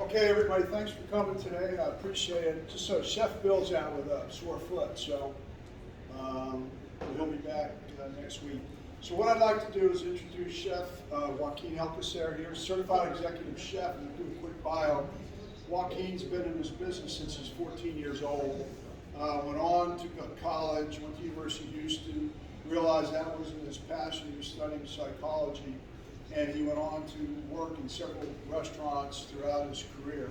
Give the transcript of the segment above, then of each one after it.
Okay, everybody, thanks for coming today. I appreciate it. Just so Chef Bill's out with a sore foot, so he'll be back next week. So what I'd like to do is introduce Chef Joaquin Alcocer here, certified executive chef, and do a quick bio. Joaquin's been in this business since he's 14 years old. Went on to go to college, went to University of Houston, realized that wasn't his passion. He was studying psychology, and he went on to work in several restaurants throughout his career.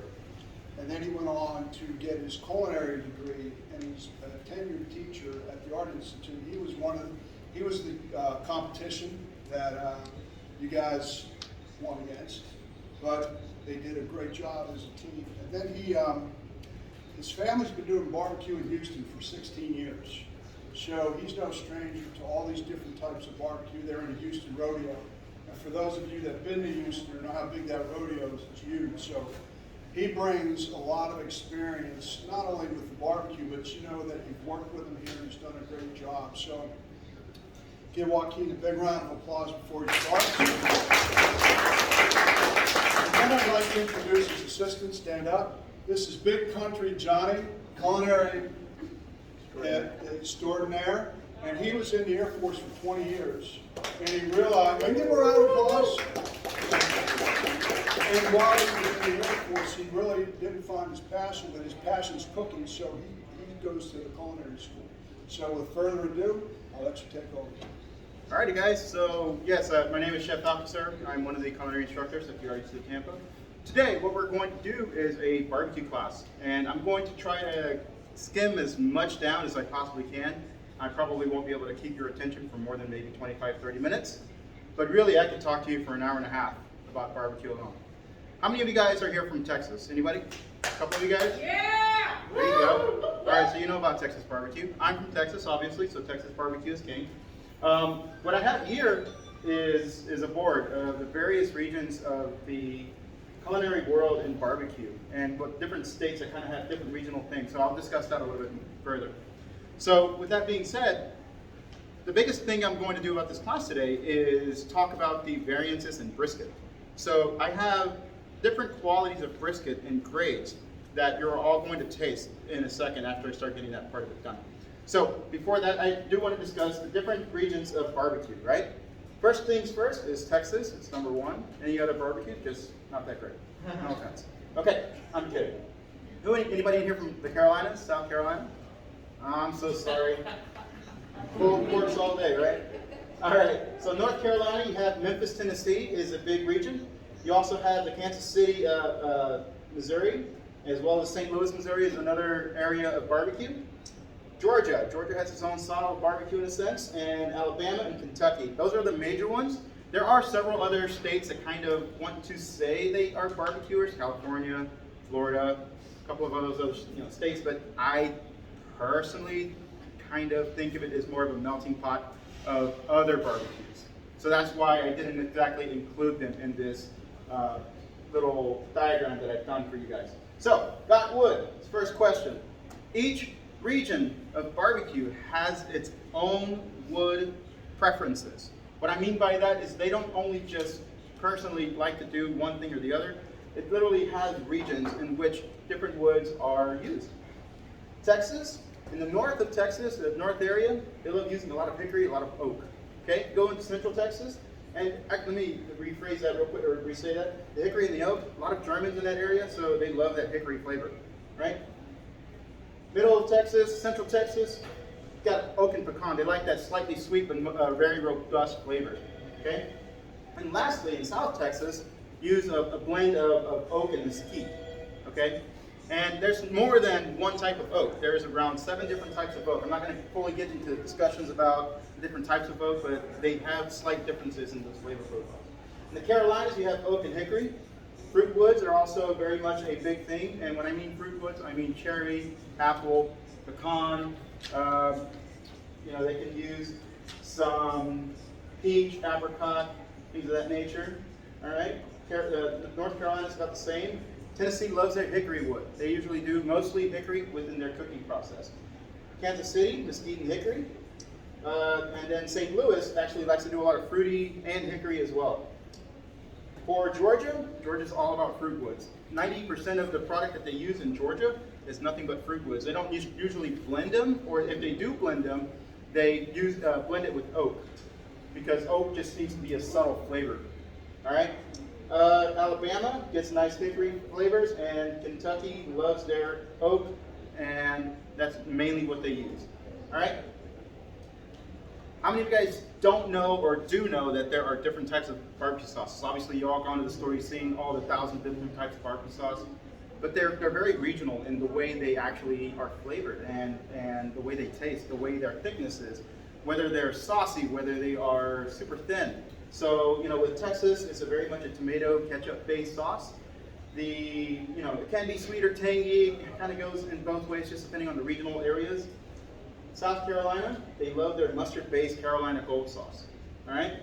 And then he went on to get his culinary degree, and he's a tenured teacher at the Art Institute. He was the competition that you guys won against, but they did a great job as a team. And then his family's been doing barbecue in Houston for 16 years. So he's no stranger to all these different types of barbecue. They're in a Houston rodeo. And for those of you that have been to Houston or know how big that rodeo is, it's huge. So he brings a lot of experience, not only with the barbecue, but you know that you've worked with him here and he's done a great job. So give Joaquin a big round of applause before he starts. And then I'd like to introduce his assistant, stand up. This is Big Country Johnny, culinary extraordinaire, and he was in the Air Force for 20 years. And he realized, can I give a round of applause? And while he was in the Air Force, he really didn't find his passion, but his passion's cooking, so he goes to the culinary school. So with further ado, I'll let you take over. Alrighty guys, so yes, my name is Chef Alcocer. I'm one of the culinary instructors at the Art Institute of Tampa. Today, what we're going to do is a barbecue class, and I'm going to try to skim as much down as I possibly can. I probably won't be able to keep your attention for more than maybe 25-30 minutes, but really I could talk to you for an hour and a half about barbecue alone. How many of you guys are here from Texas? Anybody? A couple of you guys? Yeah! There you go. Alright, so you know about Texas barbecue. I'm from Texas, obviously, so Texas barbecue is king. What I have here is a board of the various regions of the culinary world in barbecue, and what different states that kind of have different regional things. So I'll discuss that a little bit further. So with that being said, the biggest thing I'm going to do about this class today is talk about the variances in brisket. So I have different qualities of brisket and grades that you're all going to taste in a second after I start getting that part of it done. So before that, I do want to discuss the different regions of barbecue, right? First things first is Texas. It's number one. Any other barbecue? Just not that great. No offense. Okay, I'm kidding. Anybody in here from the Carolinas, South Carolina? Oh, I'm so sorry. Full porks all day, right? All right. So North Carolina, you have Memphis, Tennessee is a big region. You also have the Kansas City, Missouri, as well as St. Louis, Missouri is another area of barbecue. Georgia has its own style of barbecue in a sense, and Alabama and Kentucky. Those are the major ones. There are several other states that kind of want to say they are barbecuers, California, Florida, a couple of other states, but I personally kind of think of it as more of a melting pot of other barbecues. So that's why I didn't exactly include them in this little diagram that I've done for you guys. So, got wood. First question. Each region of barbecue has its own wood preferences. What I mean by that is they don't only just personally like to do one thing or the other. It literally has regions in which different woods are used. Texas, in the north of Texas, the north area, they love using a lot of hickory, a lot of oak. Okay, go into central Texas, and let me rephrase that real quick, or re-say that. The hickory and the oak, a lot of Germans in that area, so they love that hickory flavor, right? Middle of Texas, central Texas, got oak and pecan. They like that slightly sweet but very robust flavor, okay? And lastly, in South Texas, use a blend of oak and mesquite, okay? And there's more than one type of oak. There's around 7 different types of oak. I'm not going to fully get into discussions about the different types of oak, but they have slight differences in those flavor profiles. In the Carolinas, you have oak and hickory. Fruit woods are also very much a big thing, and when I mean fruit woods, I mean cherry, apple, pecan. They can use some peach, apricot, things of that nature. All right. North Carolina is about the same. Tennessee loves their hickory wood. They usually do mostly hickory within their cooking process. Kansas City, mesquite and hickory. And then St. Louis actually likes to do a lot of fruity and hickory as well. For Georgia, Georgia's all about fruit woods. 90% of the product that they use in Georgia is nothing but fruit woods. They don't usually blend them, or if they do blend them, they blend it with oak, because oak just seems to be a subtle flavor. All right. Alabama gets nice hickory flavors, and Kentucky loves their oak, and that's mainly what they use. All right. How many of you guys don't know or do know that there are different types of barbecue sauces? Obviously, you all gone to the store, you've seen all the 1,000 different types of barbecue sauce, but they're very regional in the way they actually are flavored and the way they taste, the way their thickness is, whether they're saucy, whether they are super thin. So, with Texas, it's very much a tomato ketchup-based sauce. It can be sweet or tangy. It kind of goes in both ways, just depending on the regional areas. South Carolina, they love their mustard-based Carolina Gold sauce. All right.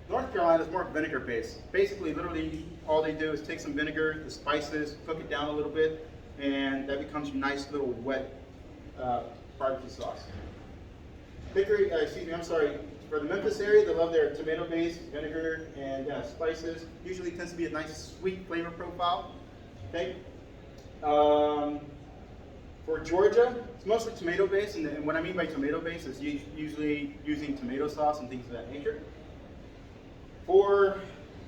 North Carolina is more vinegar-based. Basically, literally, all they do is take some vinegar, the spices, cook it down a little bit, and that becomes your nice little wet barbecue sauce. For the Memphis area, they love their tomato-based vinegar and spices. Usually tends to be a nice sweet flavor profile. Okay. For Georgia, it's mostly tomato-based, and what I mean by tomato-based is usually using tomato sauce and things of that nature. For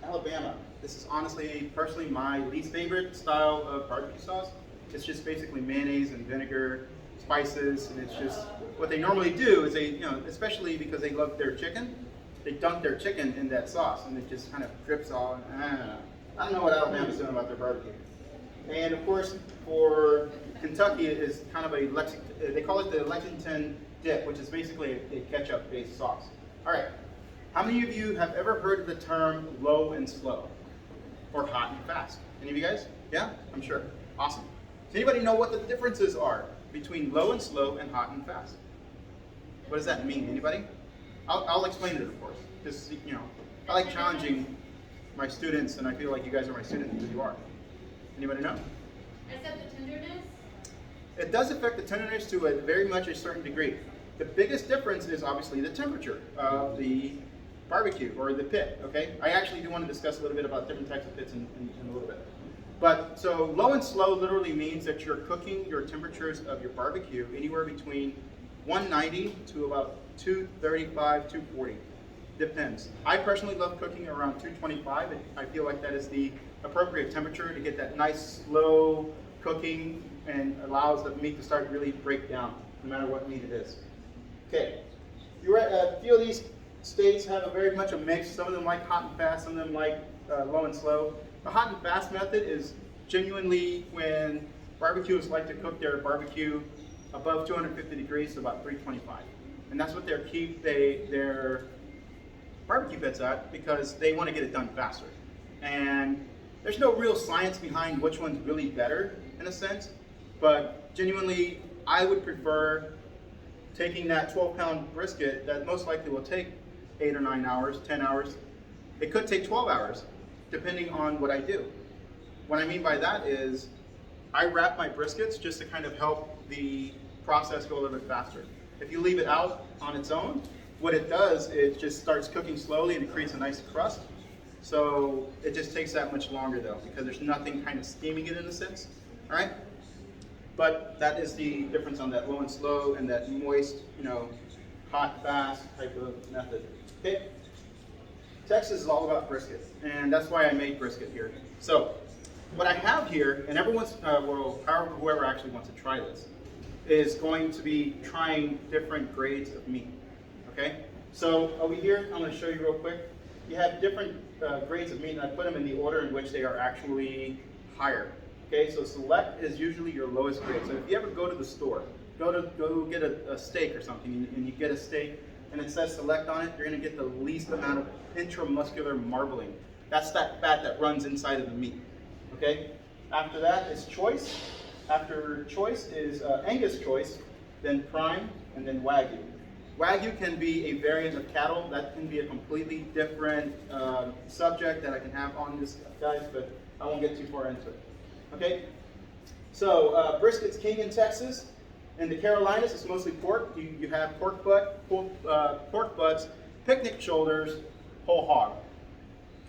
Alabama, this is honestly, personally, my least favorite style of barbecue sauce. It's just basically mayonnaise and vinegar, spices, and it's just, what they normally do is they, especially because they love their chicken, they dunk their chicken in that sauce, and it just kind of drips all. I don't know what Alabama's doing about their barbecue. And of course, for Kentucky, it is kind of they call it the Lexington dip, which is basically a ketchup-based sauce. All right, how many of you have ever heard of the term low and slow, or hot and fast? Any of you guys? Yeah, I'm sure. Awesome. Does anybody know what the differences are between low and slow and hot and fast? What does that mean? Anybody? I'll explain it, of course. Just, I like challenging my students, and I feel like you guys are my students because you are. Anybody know? Except the tenderness? It does affect the tenderness to very much a certain degree. The biggest difference is obviously the temperature of the barbecue or the pit, okay? I actually do want to discuss a little bit about different types of pits in a little bit. But so low and slow literally means that you're cooking your temperatures of your barbecue anywhere between 190 to about 235, 240. Depends. I personally love cooking around 225. And I feel like that is the appropriate temperature to get that nice slow cooking and allows the meat to start to really break down, no matter what meat it is. Okay, a few of these states have very much a mix. Some of them like hot and fast, some of them like low and slow. The hot and fast method is genuinely when barbecuers like to cook their barbecue above 250 degrees, so about 325. And that's what they keep their barbecue pits at, because they want to get it done faster. And there's no real science behind which one's really better, in a sense, but genuinely, I would prefer taking that 12-pound brisket that most likely will take 8 or 9 hours, 10 hours. It could take 12 hours, depending on what I do. What I mean by that is, I wrap my briskets just to kind of help the process go a little bit faster. If you leave it out on its own, what it does, it just starts cooking slowly and it creates a nice crust. So it just takes that much longer though, because there's nothing kind of steaming it in a sense, all right? But that is the difference on that low and slow and that moist, hot, fast type of method. Okay? Texas is all about brisket, and that's why I made brisket here. So what I have here, and everyone's, whoever actually wants to try this, is going to be trying different grades of meat, okay? So over here, I'm gonna show you real quick. You have different grades of meat, and I put them in the order in which they are actually higher. Okay, so select is usually your lowest grade. So if you ever go to the store, go get a steak or something, and you get a steak, and it says select on it, you're gonna get the least amount of intramuscular marbling. That's that fat that runs inside of the meat. Okay. After that is choice. After choice is Angus choice, then prime, and then Wagyu. Wagyu can be a variant of cattle. That can be a completely different subject that I can have on this, guys, but I won't get too far into it. Okay? So brisket's king in Texas. In the Carolinas, it's mostly pork. You have pork butts, picnic shoulders, whole hog.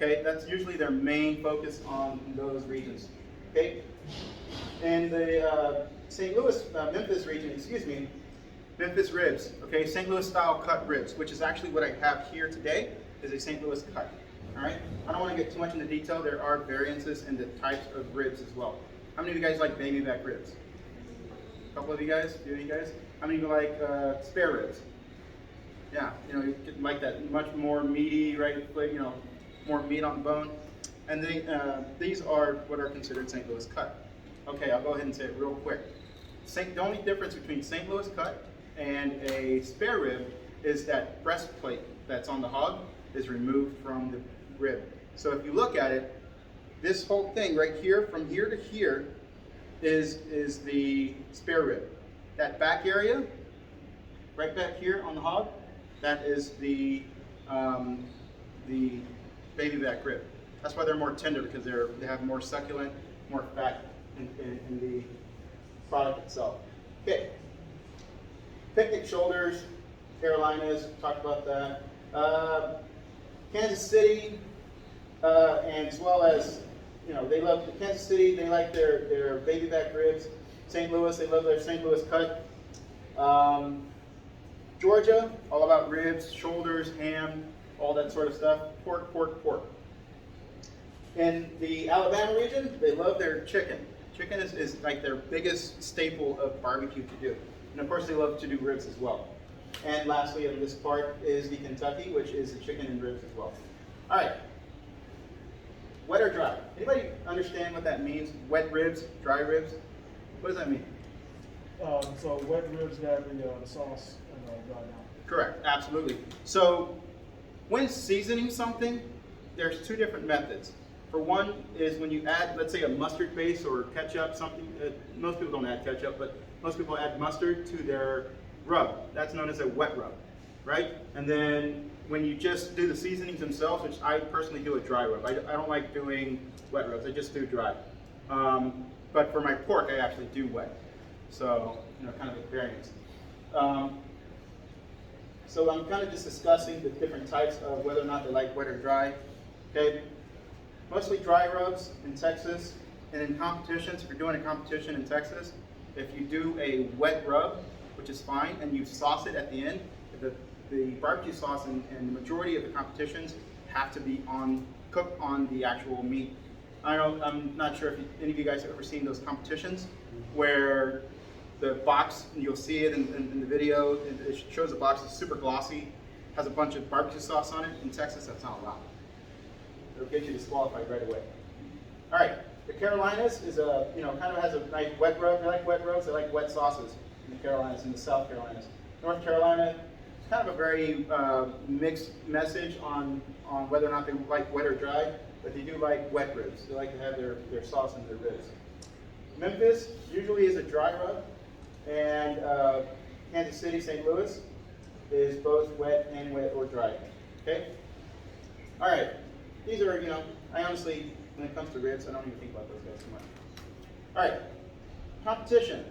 Okay, that's usually their main focus on those regions. Okay, in the St. Louis, Memphis region, excuse me, Memphis ribs. Okay, St. Louis style cut ribs, which is actually what I have here today, is a St. Louis cut. All right, I don't want to get too much into detail. There are variances in the types of ribs as well. How many of you guys like baby back ribs? A couple of you guys? A few of you guys? How many of you like spare ribs? Yeah, you know, you like that much more meaty, right? You know, more meat on the bone. And these are what are considered St. Louis cut. Okay, I'll go ahead and say it real quick. The only difference between St. Louis cut and a spare rib is that breastplate that's on the hog is removed from the rib. So if you look at it, this whole thing right here, from here to here, is the spare rib. That back area, right back here on the hog, that is the baby back rib. That's why they're more tender, because they have more succulent, more fat in the product itself. Okay. Picnic shoulders, Carolinas, talked about that. Kansas City, and as well as, you know, they love Kansas City, they like their baby back ribs. St. Louis, they love their St. Louis cut. Georgia, all about ribs, shoulders, ham, all that sort of stuff. Pork, pork, pork. In the Alabama region, they love their chicken. Chicken is like their biggest staple of barbecue to do. And of course, they love to do ribs as well. And lastly, in this part is the Kentucky, which is the chicken and ribs as well. All right. Wet or dry? Anybody understand what that means? Wet ribs, dry ribs? What does that mean? So wet ribs got the sauce and dry down. Correct, absolutely. So when seasoning something, there's two different methods. For one is when you add, let's say, a mustard base or ketchup, something. Most people don't add ketchup, but most people add mustard to their rub. That's known as a wet rub, right? And then when you just do the seasonings themselves, which I personally do a dry rub. I don't like doing wet rubs. I just do dry. But for my pork, I actually do wet. So, you know, kind of a variance. So I'm kind of just discussing the different types of whether or not they like wet or dry. Okay. Mostly dry rubs in Texas, and in competitions, if you're doing a competition in Texas, if you do a wet rub, which is fine, and you sauce it at the end, the barbecue sauce and the majority of the competitions have to be cooked on the actual meat. I'm not sure if any of you guys have ever seen those competitions where the box, and you'll see it in the video, it shows the box is super glossy, has a bunch of barbecue sauce on it. In Texas, that's not allowed. It'll get you disqualified right away. All right, the Carolinas is kind of has a nice wet rub. They like wet rubs. They like wet sauces in the Carolinas, in the South Carolinas. North Carolina, it's kind of a very mixed message on whether or not they like wet or dry, but they do like wet ribs. They like to have their sauce in their ribs. Memphis usually is a dry rub, and Kansas City, St. Louis is both wet or dry. Okay. All right. These are, I honestly, when it comes to ribs, I don't even think about those guys too much. All right, competition.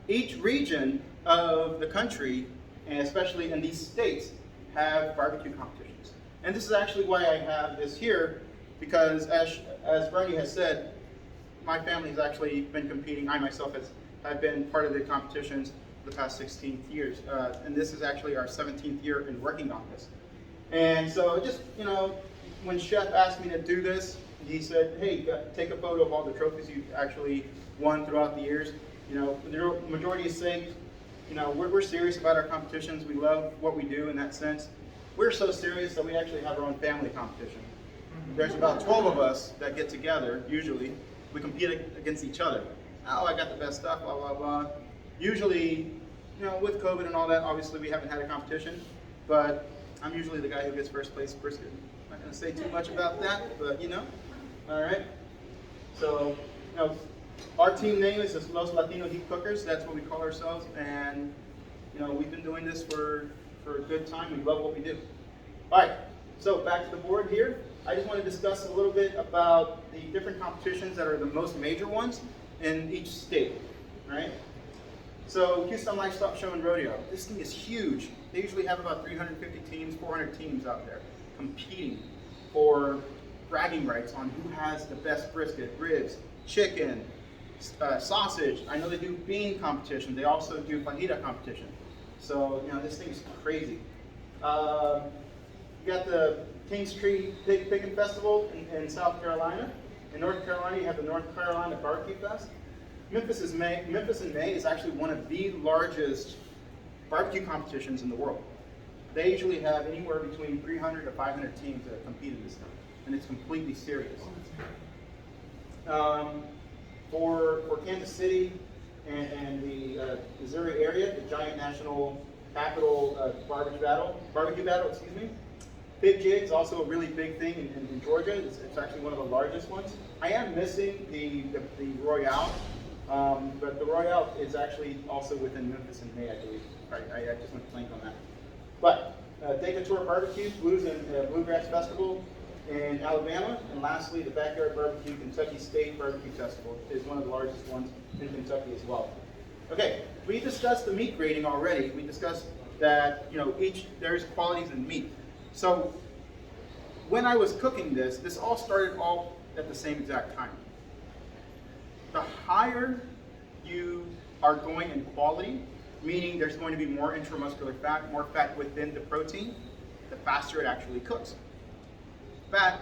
Each region of the country, and especially in these states, have barbecue competitions. And this is actually why I have this here, because as Bernie has said, my family has actually been competing. I myself have been part of the competitions for the past 16 years. And this is actually our 17th year in working on this. And so just, when Chef asked me to do this, he said, hey, take a photo of all the trophies you've actually won throughout the years. For the majority's sake, we're serious about our competitions. We love what we do in that sense. We're so serious that we actually have our own family competition. There's about 12 of us that get together, usually. We compete against each other. Oh, I got the best stuff, blah, blah, blah. Usually, with COVID and all that, obviously we haven't had a competition, but I'm usually the guy who gets first place brisket. I'm not going to say too much about that, but all right. So, our team name is the Los Latino Heat Cookers. That's what we call ourselves, and we've been doing this for a good time. We love what we do. All right. So back to the board here. I just want to discuss a little bit about the different competitions that are the most major ones in each state. Right. So Houston Livestock Show and Rodeo. This thing is huge. They usually have about 350 teams, 400 teams out there competing for bragging rights on who has the best brisket, ribs, chicken, sausage. I know they do bean competition. They also do fajita competition. So, you know, this thing's crazy. You got the Kings Tree Pickin' Festival in South Carolina. In North Carolina, you have the North Carolina Barbecue Fest. Memphis in May is actually one of the largest barbecue competitions in the world. They usually have anywhere between 300 to 500 teams that compete in this thing, and it's completely serious. For Kansas City and the Missouri area, the giant national capital barbecue battle, excuse me. Big Jig is also a really big thing in Georgia. It's actually one of the largest ones. I am missing the Royale, but the Royale is actually also within Memphis in May, I believe. I just went blank on that. But Decatur Barbecue, Blues and Bluegrass Festival in Alabama, and lastly, the Backyard Barbecue Kentucky State Barbecue Festival is one of the largest ones in Kentucky as well. Okay, we discussed the meat grading already. We discussed that, you know, there's qualities in meat. So when I was cooking this all started all at the same exact time. The higher you are going in quality, meaning there's going to be more intramuscular fat, more fat within the protein, the faster it actually cooks. Fat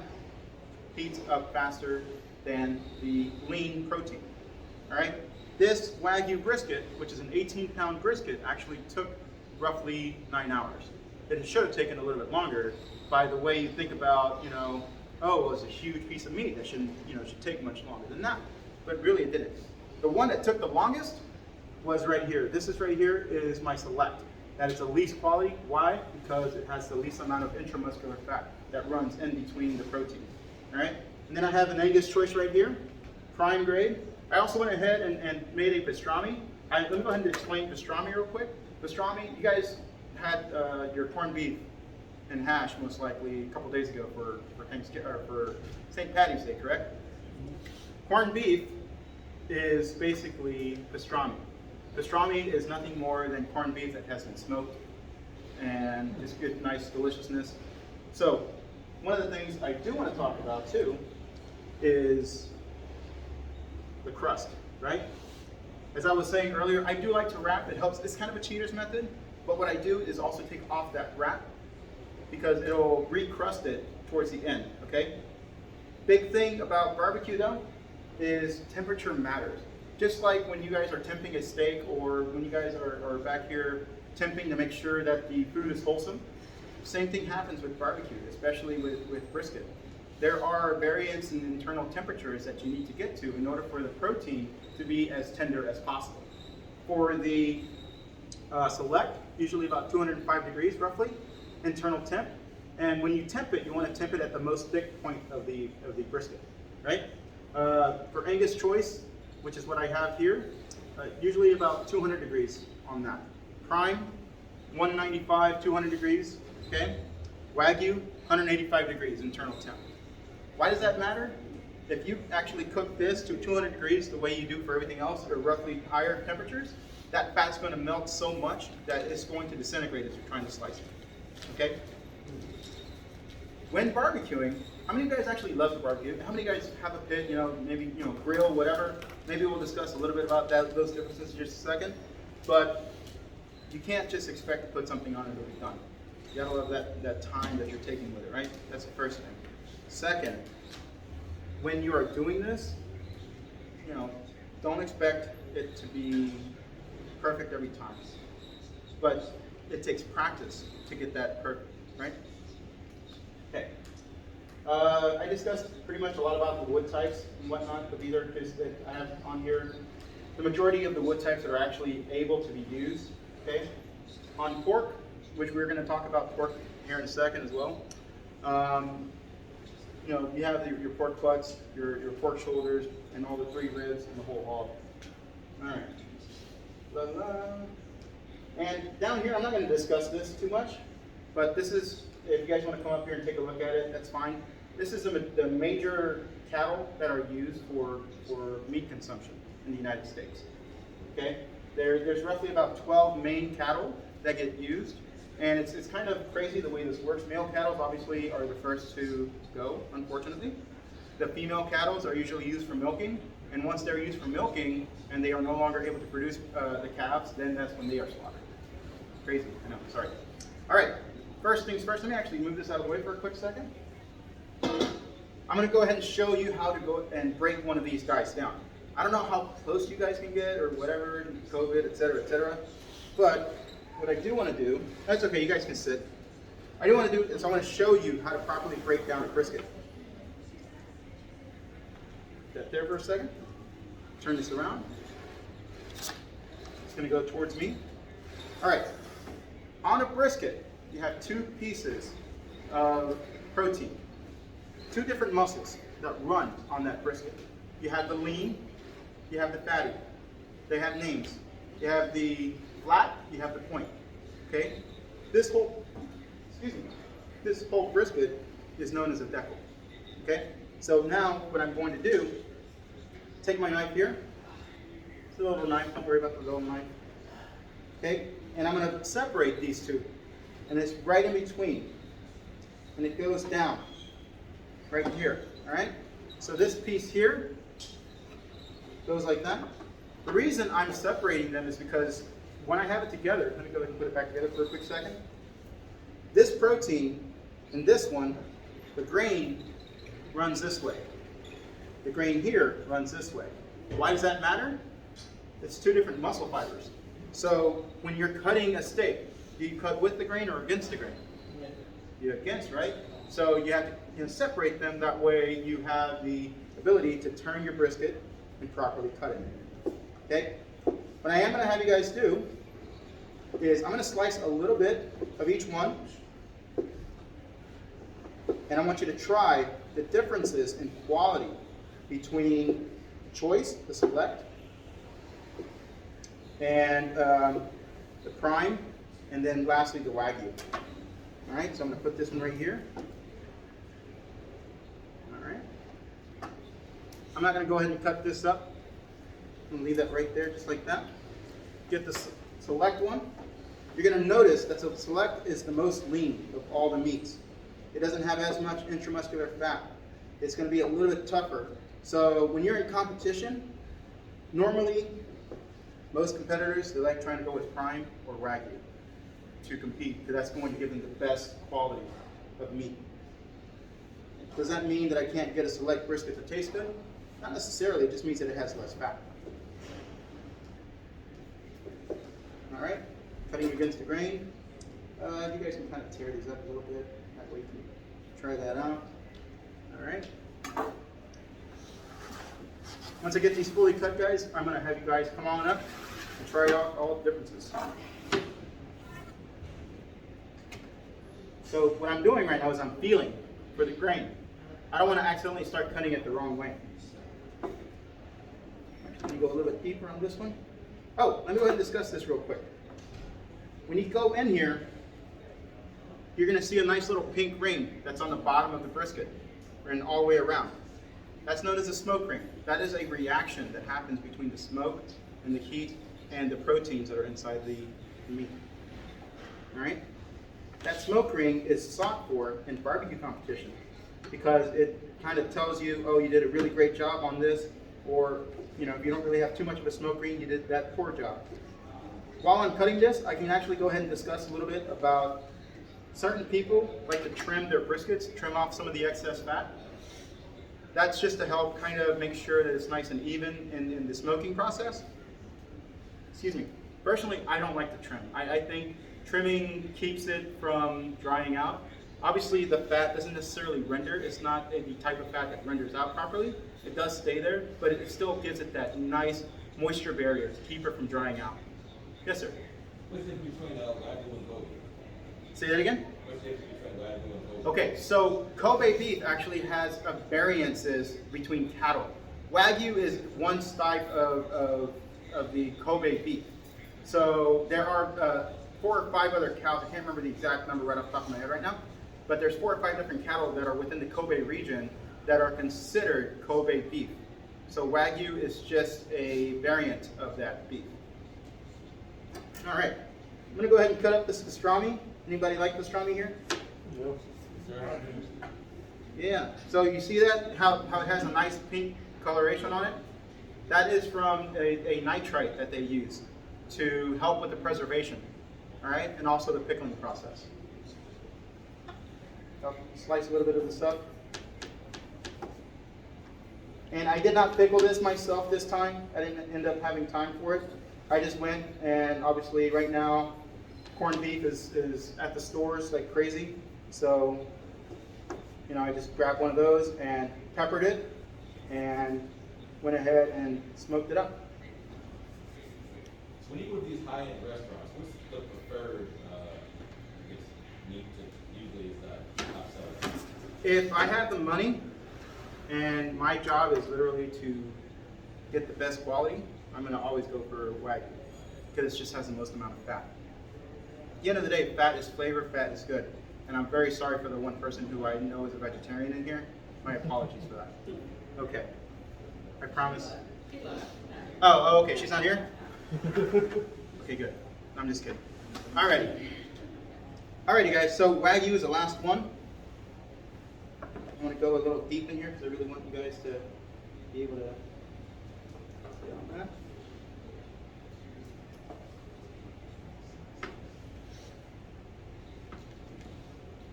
heats up faster than the lean protein. All right? This Wagyu brisket, which is an 18-pound brisket, actually took roughly 9 hours. It should have taken a little bit longer by the way you think about, you know, oh, it's a huge piece of meat that should take much longer than that. But really it didn't. The one that took the longest was right here. This is right here is my select. That is the least quality. Why? Because it has the least amount of intramuscular fat that runs in between the protein. All right? And then I have an Angus choice right here, prime grade. I also went ahead and made a pastrami. Let me go ahead and explain pastrami real quick. Pastrami, you guys had your corned beef and hash most likely a couple days ago for St. Patty's Day, correct? Corned beef is basically pastrami. Pastrami is nothing more than corned beef that has been smoked and just good, nice deliciousness. So one of the things I do want to talk about too is the crust, right? As I was saying earlier, I do like to wrap. It helps. It's kind of a cheater's method, but what I do is also take off that wrap because it'll recrust it towards the end, okay? Big thing about barbecue though is temperature matters. Just like when you guys are temping a steak or when you guys are back here temping to make sure that the food is wholesome, same thing happens with barbecue, especially with brisket. There are variants in internal temperatures that you need to get to in order for the protein to be as tender as possible. For the select, usually about 205 degrees roughly, internal temp. And when you temp it, you want to temp it at the most thick point of the brisket, right? For Angus choice, which is what I have here, usually about 200 degrees on that. Prime, 195, 200 degrees, okay? Wagyu, 185 degrees internal temp. Why does that matter? If you actually cook this to 200 degrees the way you do for everything else, or roughly higher temperatures, that fat's going to melt so much that it's going to disintegrate as you're trying to slice it, okay? When barbecuing, how many of you guys actually love to barbecue? How many of you guys have a pit, maybe, grill, whatever? Maybe we'll discuss a little bit about those differences in just a second. But you can't just expect to put something on it and be done. You gotta love that time that you're taking with it, right? That's the first thing. Second, when you are doing this, don't expect it to be perfect every time. But it takes practice to get that perfect, right? Okay. I discussed pretty much a lot about the wood types and whatnot, but these are just that I have on here. The majority of the wood types that are actually able to be used, okay? On pork, which we're going to talk about pork here in a second as well. You have your pork butts, your pork shoulders, and all the 3 ribs and the whole hog. All right. And down here, I'm not going to discuss this too much, but this is, if you guys want to come up here and take a look at it, that's fine. This is the major cattle that are used for meat consumption in the United States. Okay, there's roughly about 12 main cattle that get used. And it's kind of crazy the way this works. Male cattle obviously are the first to go, unfortunately. The female cattle are usually used for milking, and once they're used for milking and they are no longer able to produce the calves, then that's when they are slaughtered. Crazy, I know, sorry. All right, first things first, let me actually move this out of the way for a quick second. I'm gonna go ahead and show you how to go and break one of these guys down. I don't know how close you guys can get or whatever, COVID, et cetera, but what I do wanna do, that's okay, you guys can sit. I do wanna do is I wanna show you how to properly break down a brisket. That there for a second. Turn this around. It's gonna go towards me. All right, on a brisket, you have two pieces of protein, two different muscles that run on that brisket. You have the lean, you have the fatty. They have names. You have the flat, you have the point, okay? This whole brisket is known as a deckle, okay? So now what I'm going to do, take my knife here. It's a little knife, don't worry about the little knife. Okay, and I'm gonna separate these two. And it's right in between. And it goes down, right here, all right? So this piece here goes like that. The reason I'm separating them is because when I have it together, let me go ahead and put it back together for a quick second. This protein and this one, the grain runs this way. The grain here runs this way. Why does that matter? It's two different muscle fibers. So when you're cutting a steak, do you cut with the grain or against the grain? You're against, right? So you have to separate them. That way you have the ability to turn your brisket and properly cut it. Okay? What I am going to have you guys do is I'm going to slice a little bit of each one. And I want you to try the differences in quality between choice, the select, and the prime, and then lastly the Wagyu. All right, so I'm going to put this one right here. All right. I'm not going to go ahead and cut this up. I'm going to leave that right there just like that. Get the select one. You're going to notice that the select is the most lean of all the meats. It doesn't have as much intramuscular fat. It's going to be a little bit tougher. So when you're in competition, normally most competitors, they like trying to go with prime or Wagyu to compete, because that's going to give them the best quality of meat. Does that mean that I can't get a select brisket to taste good? Not necessarily, it just means that it has less fat. All right, cutting against the grain. You guys can kind of tear these up a little bit. That way you can try that out. All right. Once I get these fully cut, guys, I'm going to have you guys come on up and try out all the differences. So what I'm doing right now is I'm feeling for the grain. I don't want to accidentally start cutting it the wrong way. Let me go a little bit deeper on this one. Oh, let me go ahead and discuss this real quick. When you go in here, you're going to see a nice little pink ring that's on the bottom of the brisket and all the way around. That's known as a smoke ring. That is a reaction that happens between the smoke and the heat and the proteins that are inside the meat. All right? That smoke ring is sought for in barbecue competition because it kind of tells you, oh, you did a really great job on this, or if you don't really have too much of a smoke ring, you did that poor job. While I'm cutting this, I can actually go ahead and discuss a little bit about certain people like to trim their briskets, trim off some of the excess fat. That's just to help kind of make sure that it's nice and even in the smoking process. Excuse me. Personally, I don't like to trim. I think trimming keeps it from drying out. Obviously, the fat doesn't necessarily render. It's not the type of fat that renders out properly. It does stay there, but it still gives it that nice moisture barrier to keep it from drying out. Yes, sir? What's the difference between Wagyu and Kobe? Say that again? What's the difference between Wagyu and Kobe? Okay, so Kobe beef actually has variances between cattle. Wagyu is one type of the Kobe beef. So there are 4 or 5 other cows. I can't remember the exact number right off the top of my head right now, but there's 4 or 5 different cattle that are within the Kobe region that are considered Kobe beef. So Wagyu is just a variant of that beef. All right, I'm gonna go ahead and cut up this pastrami. Anybody like pastrami here? Sir, Yeah. So you see that, how it has a nice pink coloration on it? That is from a nitrite that they use to help with the preservation, all right, and also the pickling process. I'll slice a little bit of the stuff. And I did not pickle this myself this time. I didn't end up having time for it. I just went, and obviously right now corned beef is at the stores like crazy. So, you know, I just grabbed one of those and peppered it and went ahead and smoked it up. so when you go to these high-end restaurants, what's the preferred, I guess, meat that usually is top seller? If I have the money and my job is literally to get the best quality, I'm going to always go for Wagyu because it just has the most amount of fat. At the end of the day, fat is flavor, fat is good. And I'm very sorry for the one person who I know is a vegetarian in here. My apologies for that. Okay. I promise. Oh, okay. She's not here? Okay, good. I'm just kidding. Alrighty. Alrighty, guys. So Wagyu is the last one. I want to go a little deep in here because I really want you guys to be able to stay on that.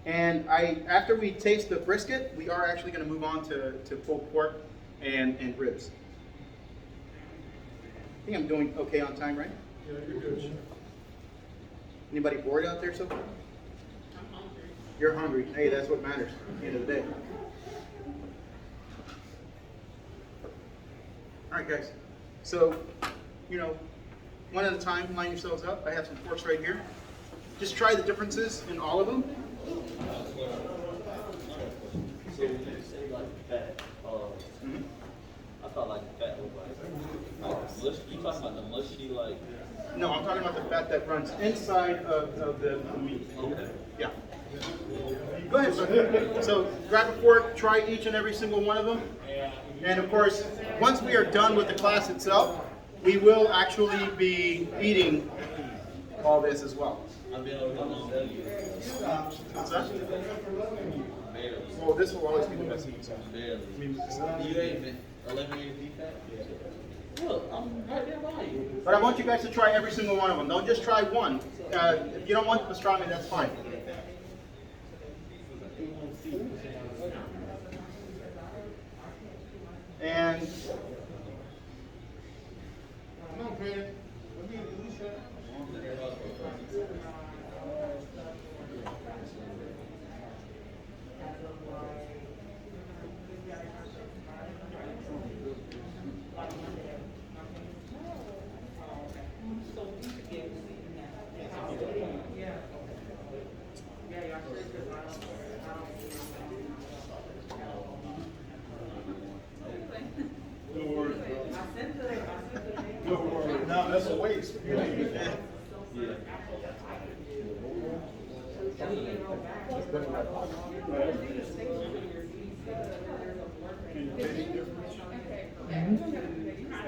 And after we taste the brisket, we are actually going to move on to pulled pork and ribs. I think I'm doing okay on time, right? Yeah, you're good, Chef. Anybody bored out there so far? I'm hungry. You're hungry. Hey, that's what matters at the end of the day. All right, guys. So, you know, one at a time, line yourselves up. I have some forks right here. Just try the differences in all of them. So when you say like fat, Mhm. I thought like fat was like mush. You talking about the mushy like? No, I'm talking about the fat that runs inside of the meat. Okay. Yeah. Go ahead, sir. So grab a fork, try each and every single one of them. And of course, once we are done with the class itself, we will actually be eating all this as well. I've been over how long? What's that? Barely. Well, this will always be the best meat. So. Barely. I mean, You ain't eliminated beef fat? Yeah. Look, I'm right there by you. but I want you guys to try every single one of them. Don't just try one. If you don't want the pastrami, that's fine. And come on, Brandon. Let me at least try. Don't worry, bro. Don't worry. No, that's a waste. Can you taste the difference?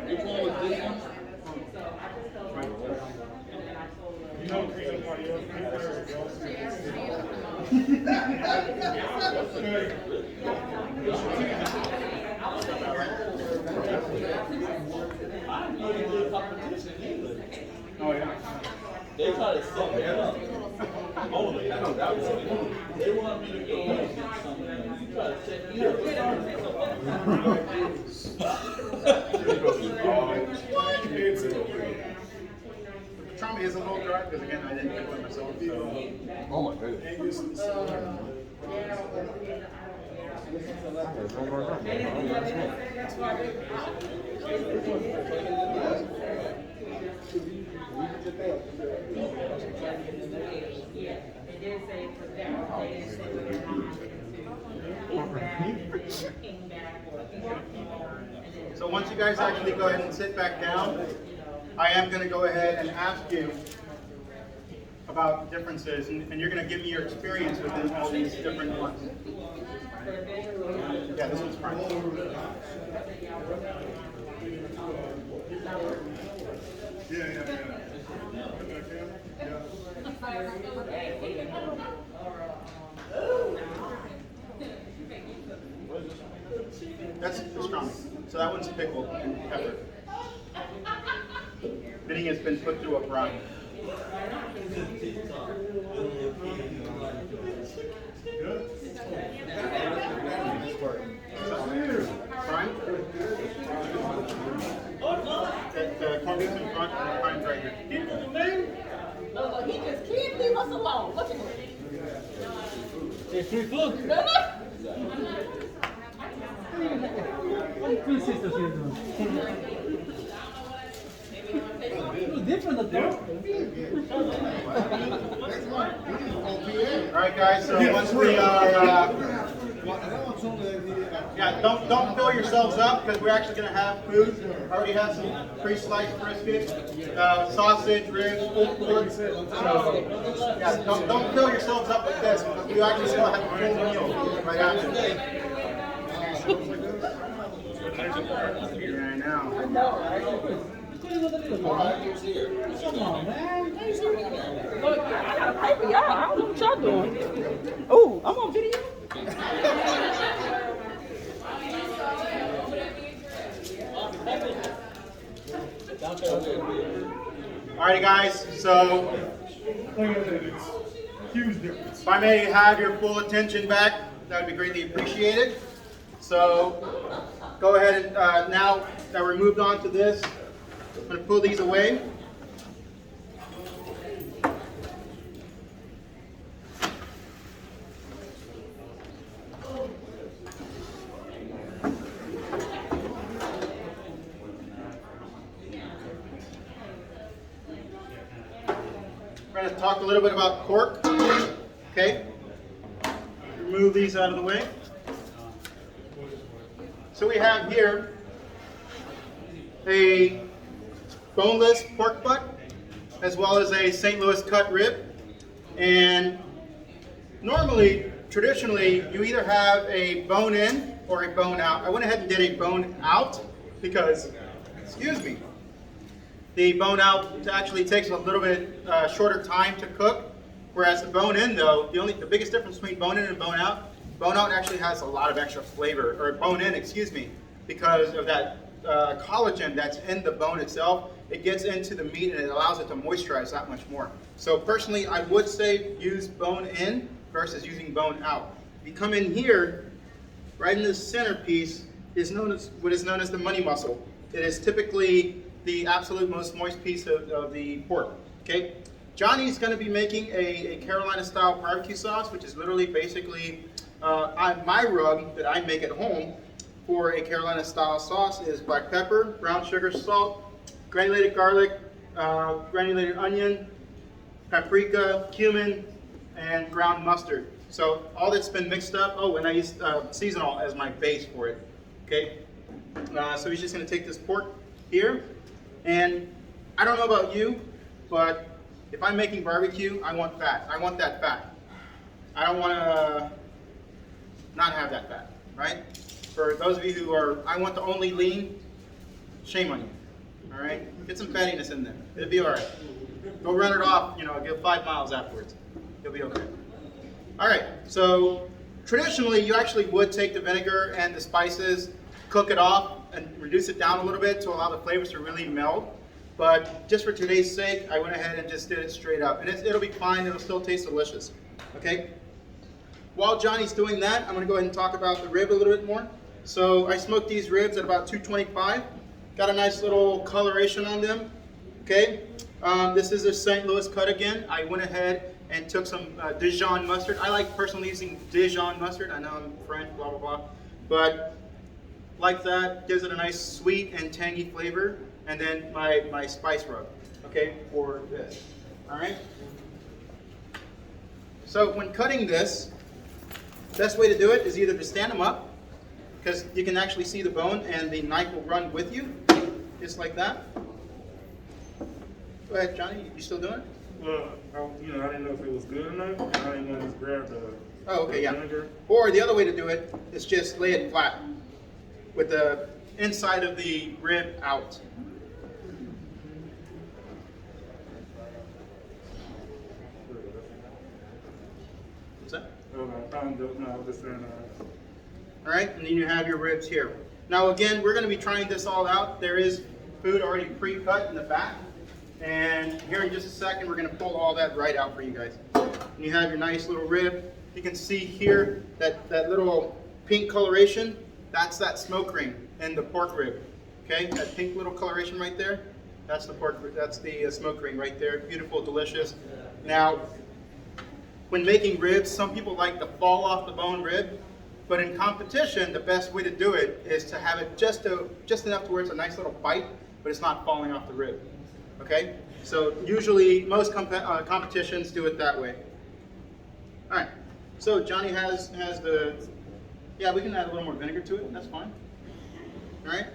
Which one was this one? You know, the reason why you're there, I didn't know they did competition either. Oh yeah. They try to set me up. Only, I know that was they want me to go and get something. You try to set me Pastrami is a little dry because again I didn't pick it myself. So. Oh my goodness. Angus and Slim. So once you guys actually go ahead and sit back down, I am going to go ahead and ask you about differences, and you're going to give me your experience within all these different ones. Yeah, this one's fine. Yeah. That's pastrami. So that one's pickled and pepper. Everything has been put through a brine. Brine? The corned beef in front and the brine's right here. No, he just can't leave us alone. Look at him. It's free food. No, no. Three sisters here doing. It was different up there. All right, guys. So once we are, yeah, don't fill yourselves up because we're actually going to have food. I already have some pre-sliced brisket, sausage, ribs, pulled pork. So yeah, don't fill yourselves up with this because we actually still have a full meal right after this. Yeah, I know. I know, right? Come on, man. Look, I gotta pay for y'all. I don't know what y'all doing. Oh, I'm on video. All right, guys. So Like I said, it's huge difference. if I may have your full attention back, that would be greatly appreciated. So go ahead and now that we're moved on to this, I'm going to pull these away. We're going to talk a little bit about cork. Okay. Remove these out of the way. So we have here a boneless pork butt, as well as a St. Louis cut rib. And normally, traditionally, you either have a bone in or a bone out. I went ahead and did a bone out because, excuse me, the bone out actually takes a little bit shorter time to cook, whereas the bone in, though, the biggest difference between bone in and bone out actually has a lot of extra flavor, or bone in, excuse me, because of that collagen that's in the bone itself. It gets into the meat and it allows it to moisturize that much more. So personally, I would say use bone in versus using bone out. If you come in here, right in the centerpiece is what is known as the money muscle. It is typically the absolute most moist piece of the pork. Okay, Johnny's going to be making a Carolina-style barbecue sauce, which is literally basically my rub that I make at home for a Carolina-style sauce is black pepper, brown sugar, salt, granulated garlic, granulated onion, paprika, cumin, and ground mustard. So all that's been mixed up. Oh, and I used seasonal as my base for it. Okay, so he's just going to take this pork here, and I don't know about you, but if I'm making barbecue, I want fat. I want that fat. I don't want to not have that fat, right? For those of you who are, I want the only lean, shame on you, all right? Get some fattiness in there. It'll be all right. Go run it off, get 5 miles afterwards. You'll be okay. All right, so traditionally, you actually would take the vinegar and the spices, cook it off, and reduce it down a little bit to allow the flavors to really meld. But just for today's sake, I went ahead and just did it straight up. And it'll be fine, it'll still taste delicious, okay? While Johnny's doing that, I'm gonna go ahead and talk about the rib a little bit more. So I smoked these ribs at about 225. Got a nice little coloration on them, okay? This is a St. Louis cut again. I went ahead and took some Dijon mustard. I like personally using Dijon mustard. I know I'm French, blah, blah, blah. But like that, gives it a nice sweet and tangy flavor. And then my spice rub, okay, for this, all right? So when cutting this, best way to do it is either to stand them up, because you can actually see the bone and the knife will run with you, just like that. Go ahead, Johnny, you still doing it? Well, I didn't know if it was good enough, and I didn't want to just grab the vinegar. Or the other way to do it is just lay it flat with the inside of the rib out. Just saying, All right, and then you have your ribs here. Now again, we're going to be trying this all out. There is food already pre-cut in the back. And here in just a second, we're going to pull all that right out for you guys. And you have your nice little rib. You can see here that little pink coloration, that's that smoke ring in the pork rib. Okay, that pink little coloration right there, that's the smoke ring right there. Beautiful, delicious. Now, when making ribs, some people like the fall off the bone rib, but in competition, the best way to do it is to have it just enough to where it's a nice little bite, but it's not falling off the rib. Okay, so usually most competitions do it that way. All right, so Johnny has the, yeah, we can add a little more vinegar to it, that's fine. All right,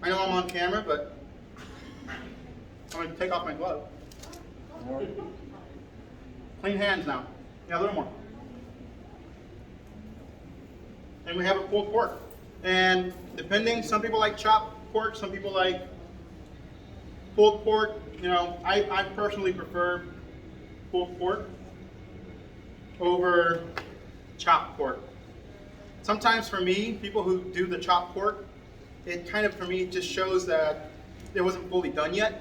I know I'm on camera, but I'm gonna take off my glove. Clean hands now. Yeah, a little more. And we have a pulled pork. And depending, some people like chopped pork, some people like pulled pork. You know, I personally prefer pulled pork over chopped pork. Sometimes for me, people who do the chopped pork, it kind of, for me, just shows that it wasn't fully done yet.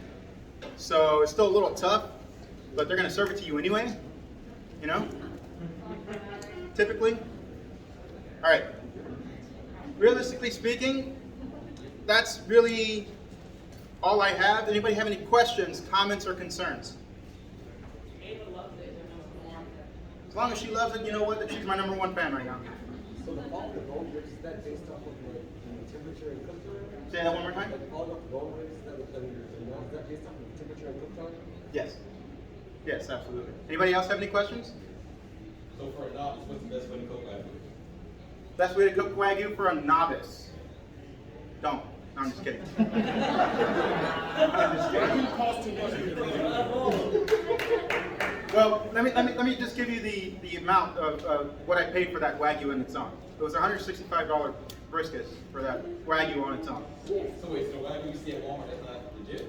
So it's still a little tough, but they're gonna serve it to you anyway, you know, typically. All right, realistically speaking, that's really all I have. Anybody have any questions, comments, or concerns? As long as she loves it, you know what, that she's my #1 fan right now. So the fall of the bone ribs, is that based off of like the temperature and cook time? Say that one more time? The fall of the bone ribs, is that based off of the temperature and cook time? Yes. Yes, absolutely. Anybody else have any questions? So for a novice, what's the best way to cook Wagyu? Best way to cook Wagyu for a novice? Don't. No, I'm just kidding. I'm just kidding. Well, let me just give you the amount of what I paid for that Wagyu on its own. It was $165 brisket for that Wagyu on its own. So wait, so Wagyu you see at Walmart, that's not legit?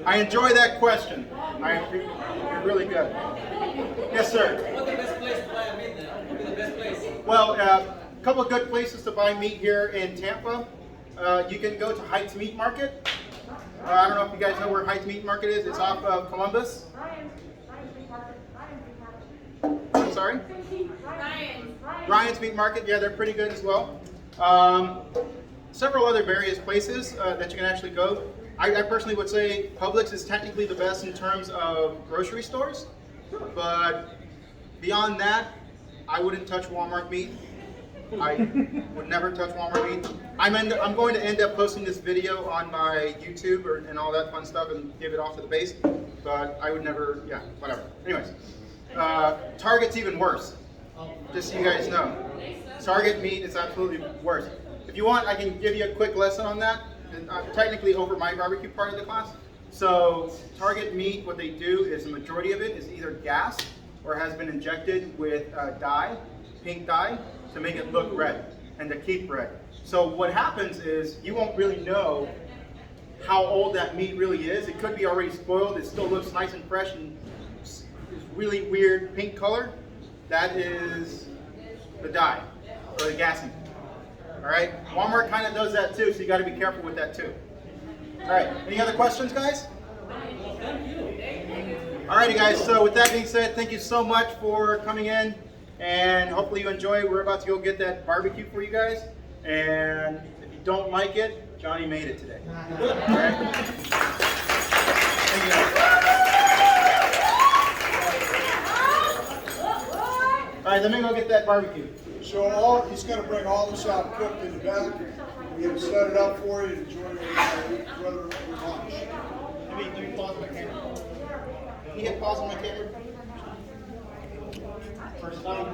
I enjoy that question. You're really good. Yes, sir. What's the best place to buy meat then? What's the best place? Well, a couple of good places to buy meat here in Tampa. You can go to Heights Meat Market. I don't know if you guys know where Heights Meat Market is. It's off of Columbus. I'm sorry? Ryan's Meat Market. Yeah, they're pretty good as well. Several other various places that you can actually go. I personally would say Publix is technically the best in terms of grocery stores. But beyond that, I wouldn't touch Walmart meat. I would never touch Walmart meat. I'm going to end up posting this video on my YouTube and all that fun stuff and give it off to the base. But I would never, yeah, whatever. Anyways, Target's even worse. Just so you guys know. Target meat is absolutely worse. If you want, I can give you a quick lesson on that. Technically over my barbecue part of the class. So Target meat, what they do is the majority of it is either gas or has been injected with dye, pink dye, to make it look red and to keep red. So what happens is you won't really know how old that meat really is. It could be already spoiled. It still looks nice and fresh and is really weird pink color. That is the dye or the gassing. All right, Walmart kind of does that too, so you got to be careful with that too. All right, any other questions, guys? All righty, guys, so with that being said, thank you so much for coming in, and hopefully you enjoy. We're about to go get that barbecue for you guys, and if you don't like it, Johnny made it today. All right? Thank you. All right, let me go get that barbecue. So he's going to bring all this out cooked in the back. We're going to set it up for you and enjoy your lunch. Let me pause my camera. Can you hit pause on my camera? First time.